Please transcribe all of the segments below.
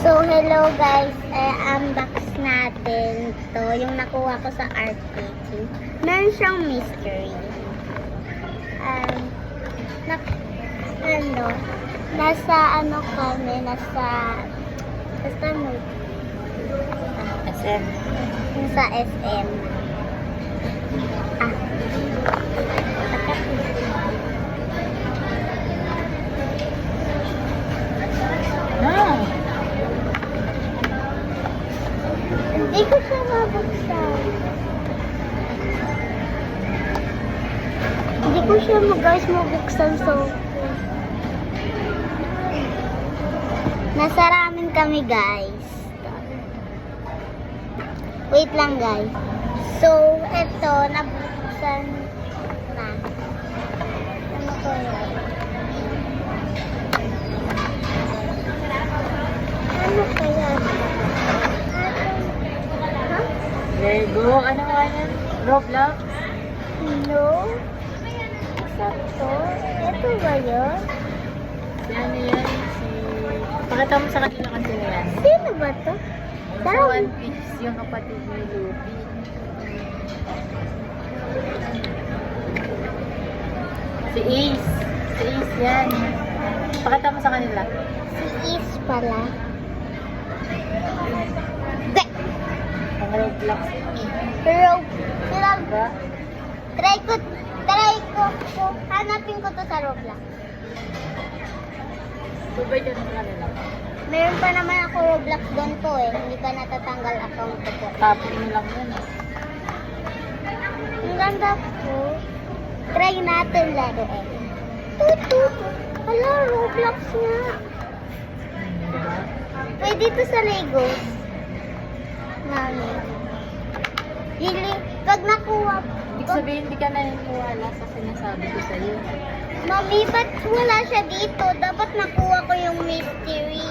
So, hello guys. Unbox natin to. Yung nakuha ko sa art painting. Meron siyang mystery. Nasa kami, basta mo. SM. Sa SM. Hindi ko siya mabuksan. Hindi ko siya guys mabuksan, so nasaramin kami guys. Wait lang guys. So, eto, nabuksan na. Ano ko yun? Ano kaya? Lego? Ano nga yan? Roblox? No? Sakto? Ito ba yun? Si ano yan? Pakita mo sa kanila kasi na yan. Sino ba to? Sa One Piece, yung kapatid ni Luffy. Si Ace. Si Ace yan. Pakita mo sa kanila. Si Is pala. Ang Roblox. Pero, Diba? try ko, hanapin ko to sa Roblox. Subay dyan sa kanila. Meron pa naman ako Roblox doon ko hindi pa natatanggal account ko po. Tapos mo lang yun. Ang ganda po. Try natin laruin. Tutut. Hala, Roblox nga. Diba? Pwede to sa Legos. Mami. Pag nakuha, Ibig sabihin, hindi ka naniniwala sa sinasabi ko sa'yo. Mami, ba't wala siya dito? Dapat nakuha ko yung mystery.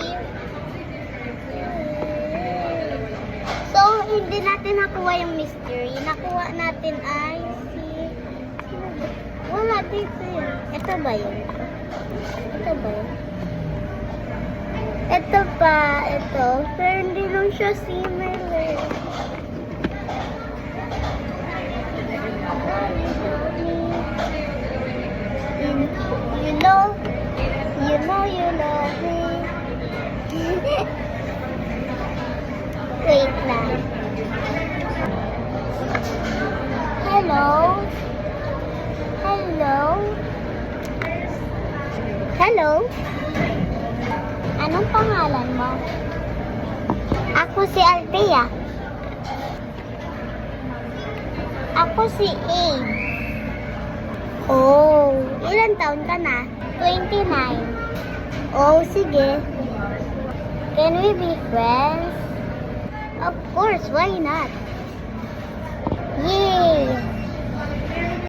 So, hindi natin nakuha yung mystery. Nakuha natin ay wala dito yun. Ito ba yun? Ito ba yun? Ito pa, ito. Pero hindi lang siya similar. You know you love me. Wait lang. Hello? Hello? Hello? Anong pangalan mo? Ako si Althea. Ako si Abe. Oh, ilan taon ka na? 29. Oh, sige. Can we be friends? Of course, why not? Yay!